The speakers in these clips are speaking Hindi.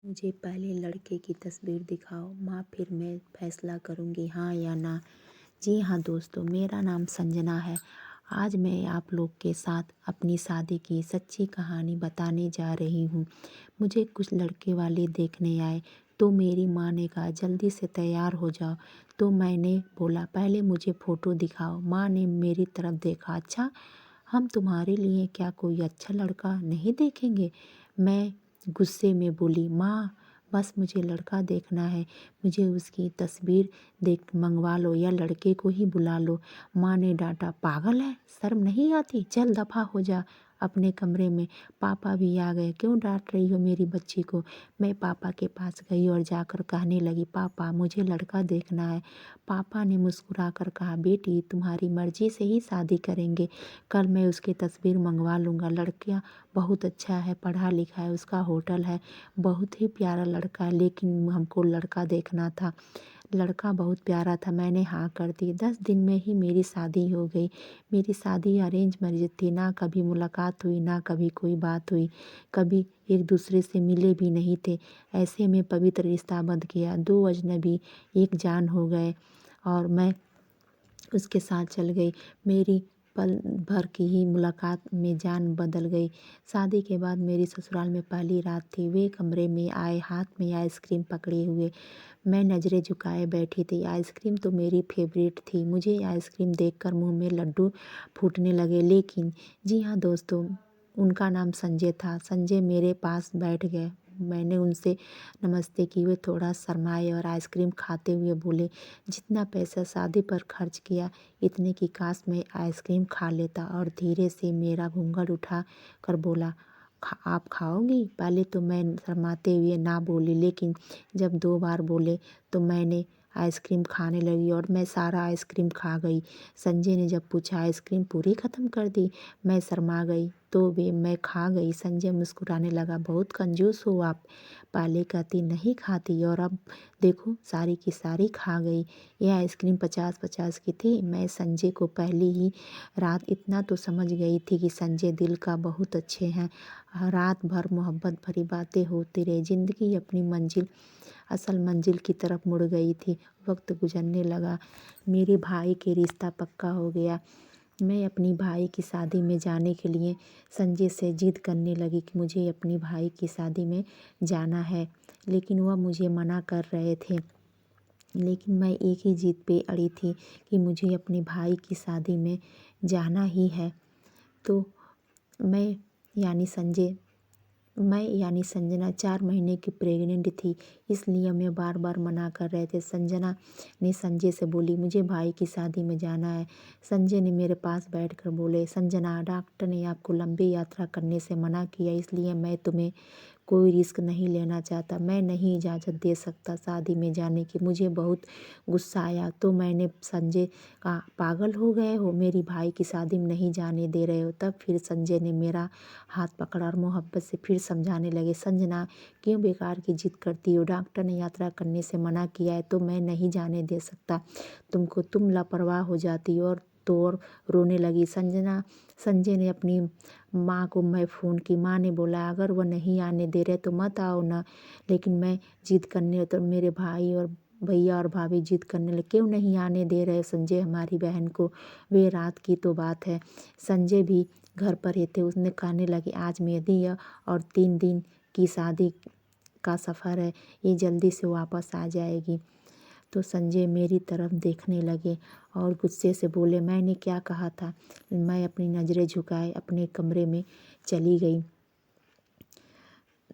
मुझे पहले लड़के की तस्वीर दिखाओ माँ, फिर मैं फैसला करूँगी हाँ या ना। जी हाँ दोस्तों, मेरा नाम संजना है। आज मैं आप लोग के साथ अपनी शादी की सच्ची कहानी बताने जा रही हूँ। मुझे कुछ लड़के वाले देखने आए तो मेरी माँ ने कहा जल्दी से तैयार हो जाओ। तो मैंने बोला पहले मुझे फ़ोटो दिखाओ। माँ ने मेरी तरफ देखा, अच्छा हम तुम्हारे लिए क्या कोई अच्छा लड़का नहीं देखेंगे? मैं गुस्से में बोली, माँ बस मुझे लड़का देखना है, मुझे उसकी तस्वीर देख मंगवा लो या लड़के को ही बुला लो। माँ ने डांटा, पागल है, शर्म नहीं आती, चल दफ़ा हो जा अपने कमरे में। पापा भी आ गए, क्यों डांट रही हो मेरी बच्ची को? मैं पापा के पास गई और जाकर कहने लगी, पापा मुझे लड़का देखना है। पापा ने मुस्कुरा कर कहा, बेटी तुम्हारी मर्जी से ही शादी करेंगे, कल मैं उसकी तस्वीर मंगवा लूँगा। लड़का बहुत अच्छा है, पढ़ा लिखा है, उसका होटल है, बहुत ही प्यारा लड़का है, लेकिन हमको लड़का देखना था। लड़का बहुत प्यारा था, मैंने हाँ कर दी। 10 दिन में ही मेरी शादी हो गई। मेरी शादी अरेंज मैरिज थी, ना कभी मुलाकात हुई, ना कभी कोई बात हुई, कभी एक दूसरे से मिले भी नहीं थे। ऐसे में पवित्र रिश्ता बंध गया, 2 अजनबी एक जान हो गए और मैं उसके साथ चल गई। मेरी पल भर की ही मुलाकात में जान बदल गई। शादी के बाद मेरी ससुराल में पहली रात थी। वे कमरे में आए, हाथ में आइसक्रीम पकड़े हुए। मैं नज़रें झुकाए बैठी थी। आइसक्रीम तो मेरी फेवरेट थी, मुझे आइसक्रीम देखकर मुंह में लड्डू फूटने लगे। लेकिन जी हाँ दोस्तों, उनका नाम संजय था। संजय मेरे पास बैठ गए। मैंने उनसे नमस्ते की। वे थोड़ा शर्माए और आइसक्रीम खाते हुए बोले, जितना पैसा शादी पर खर्च किया इतने की काश मैं आइसक्रीम खा लेता। और धीरे से मेरा घूंघट उठा कर बोला, आप खाओगी? पहले तो मैं शर्माते हुए ना बोली, लेकिन जब 2 बार बोले तो मैंने आइसक्रीम खाने लगी और मैं सारा आइसक्रीम खा गई। संजय ने जब पूछा, आइसक्रीम पूरी ख़त्म कर दी? मैं शर्मा गई तो भी मैं खा गई। संजय मुस्कुराने लगा, बहुत कंजूस हो आप, पहले कहती नहीं खाती और अब देखो सारी की सारी खा गई। यह आइसक्रीम 50-50 की थी। मैं संजय को पहली ही रात इतना तो समझ गई थी कि संजय दिल का बहुत अच्छे हैं। रात भर मोहब्बत भरी बातें होती रही। ज़िंदगी अपनी मंजिल, असल मंजिल की तरफ मुड़ गई थी। वक्त गुजरने लगा, मेरे भाई के रिश्ता पक्का हो गया। मैं अपनी भाई की शादी में जाने के लिए संजय से जिद करने लगी कि मुझे अपनी भाई की शादी में जाना है, लेकिन वह मुझे मना कर रहे थे। लेकिन मैं एक ही जिद पे अड़ी थी कि मुझे अपने भाई की शादी में जाना ही है। तो मैं यानी संजय मैं यानी संजना 4 महीने की प्रेग्नेंट थी, इसलिए मैं बार बार मना कर रहे थे। संजना ने संजय से बोली, मुझे भाई की शादी में जाना है। संजय ने मेरे पास बैठकर बोले, संजना डॉक्टर ने आपको लंबी यात्रा करने से मना किया, इसलिए मैं तुम्हें कोई रिस्क नहीं लेना चाहता। मैं नहीं इजाज़त दे सकता शादी में जाने की। मुझे बहुत गुस्सा आया तो मैंने संजय कहा, पागल हो गए हो, मेरी भाई की शादी में नहीं जाने दे रहे हो? तब फिर संजय ने मेरा हाथ पकड़ा और मोहब्बत से फिर समझाने लगे, संजना क्यों बेकार की जिद करती हो? डॉक्टर ने यात्रा करने से मना किया है तो मैं नहीं जाने दे सकता तुमको। तुम लापरवाह हो जाती हो। और रोने लगी संजना। संजय ने अपनी माँ को मैं फ़ोन की। माँ ने बोला, अगर वह नहीं आने दे रहे तो मत आओ ना। लेकिन मैं जिद करने तो मेरे भाई और भैया और भाभी जिद करने लगे, क्यों नहीं आने दे रहे संजय हमारी बहन को? वे रात की तो बात है, संजय भी घर पर ही थे। उसने कहने लगे, आज मेहंदी है और 3 दिन की शादी का सफ़र है, ये जल्दी से वापस आ जाएगी। तो संजय मेरी तरफ देखने लगे और गुस्से से बोले, मैंने क्या कहा था? मैं अपनी नज़रें झुकाए अपने कमरे में चली गई।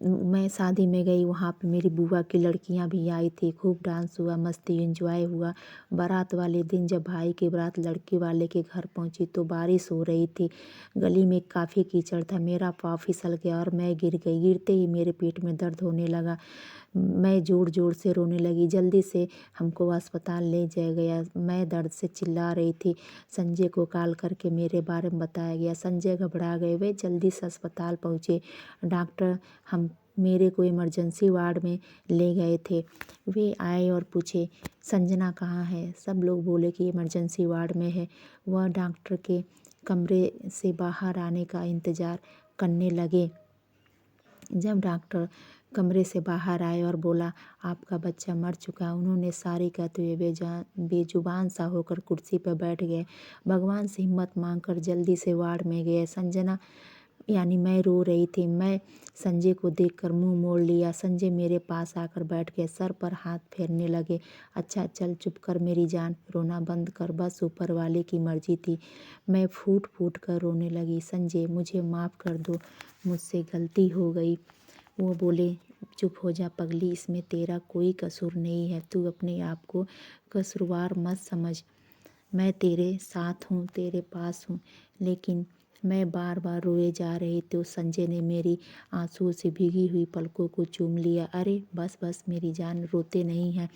मैं शादी में गई, वहाँ पे मेरी बुआ की लड़कियाँ भी आई थी। खूब डांस हुआ, मस्ती एंजॉय हुआ। बारात वाले दिन जब भाई की बारात लड़की वाले के घर पहुँची तो बारिश हो रही थी। गली में काफ़ी कीचड़ था। मेरा पाँव फिसल गया और मैं गिर गई। गिरते ही मेरे पेट में दर्द होने लगा। मैं ज़ोर ज़ोर से रोने लगी। जल्दी से हमको अस्पताल ले जाया गया। मैं दर्द से चिल्ला रही थी। संजय को कॉल करके मेरे बारे में बताया गया। संजय घबरा गए। वे जल्दी से अस्पताल पहुँचे। डॉक्टर हम मेरे को इमरजेंसी वार्ड में ले गए थे। वे आए और पूछे, संजना कहाँ है? सब लोग बोले कि इमरजेंसी वार्ड में है। वह डॉक्टर के कमरे से बाहर आने का इंतज़ार करने लगे। जब डॉक्टर कमरे से बाहर आए और बोला, आपका बच्चा मर चुका है। उन्होंने सारी कहते हुए बेजुबान सा होकर कुर्सी पर बैठ गए। भगवान से हिम्मत मांगकर जल्दी से वार्ड में गए। संजना यानी मैं रो रही थी। मैं संजय को देखकर मुंह मोड़ लिया। संजय मेरे पास आकर बैठ गए, सर पर हाथ फेरने लगे। अच्छा चल चुप कर मेरी जान, रोना बंद कर, बस ऊपर वाले की मर्जी थी। मैं फूट फूट कर रोने लगी। संजय मुझे माफ़ कर दो, मुझसे गलती हो गई। वो बोले, चुप हो जा पगली, इसमें तेरा कोई कसूर नहीं है। तू अपने आप को कसूरवार मत समझ। मैं तेरे साथ हूँ, तेरे पास हूँ। लेकिन मैं बार बार रोए जा रही तो संजय ने मेरी आंसुओं से भीगी हुई पलकों को चूम लिया। अरे बस बस मेरी जान, रोते नहीं हैं,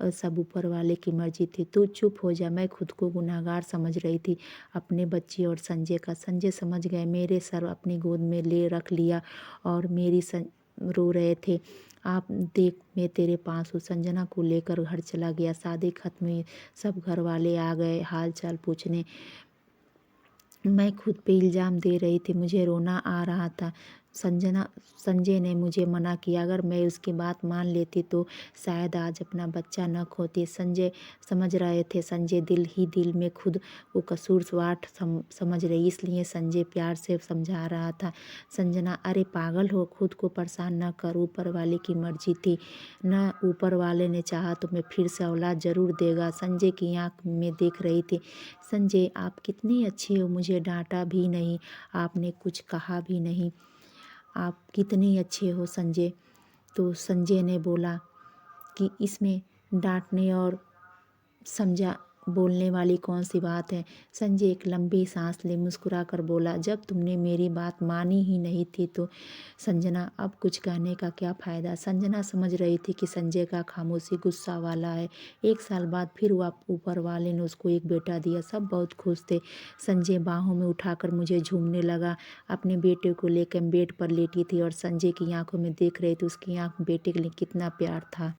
और सब ऊपर वाले की मर्जी थी। तू चुप हो जा। मैं खुद को गुनहगार समझ रही थी, अपने बच्चे और संजय का। संजय समझ गए, मेरे सर अपनी गोद में ले रख लिया और मेरी रो रहे थे। आप देख मैं तेरे पास हूँ। संजना को लेकर घर चला गया। शादी खत्म हुई, सब घर वाले आ गए हाल चाल पूछने। मैं खुद पे इल्ज़ाम दे रही थी, मुझे रोना आ रहा था। संजय ने मुझे मना किया, अगर मैं उसकी बात मान लेती तो शायद आज अपना बच्चा न खोती। संजय समझ रहे थे, संजय दिल ही दिल में खुद को कसूरवार समझ रही, इसलिए संजय प्यार से समझा रहा था। संजना, अरे पागल हो, खुद को परेशान न कर, ऊपर वाले की मर्जी थी न, ऊपर वाले ने चाहा तो मैं फिर से औलाद ज़रूर देगा। संजय की आंख में देख रही थी। संजय आप कितने अच्छे हो, मुझे डांटा भी नहीं, आपने कुछ कहा भी नहीं, आप कितने अच्छे हो संजय। तो संजय ने बोला कि इसमें डांटने और समझा बोलने वाली कौन सी बात है। संजय एक लंबी सांस ले मुस्कुरा कर बोला, जब तुमने मेरी बात मानी ही नहीं थी तो संजना अब कुछ कहने का क्या फ़ायदा। संजना समझ रही थी कि संजय का खामोशी गुस्सा वाला है। 1 साल बाद फिर ऊपर वाले ने उसको एक बेटा दिया, सब बहुत खुश थे। संजय बाहों में उठाकर मुझे झूमने लगा। अपने बेटे को लेकर बेड पर लेटी थी और संजय की आंखों में देख रही थी, उसकी आंख बेटे के लिए कितना प्यार था।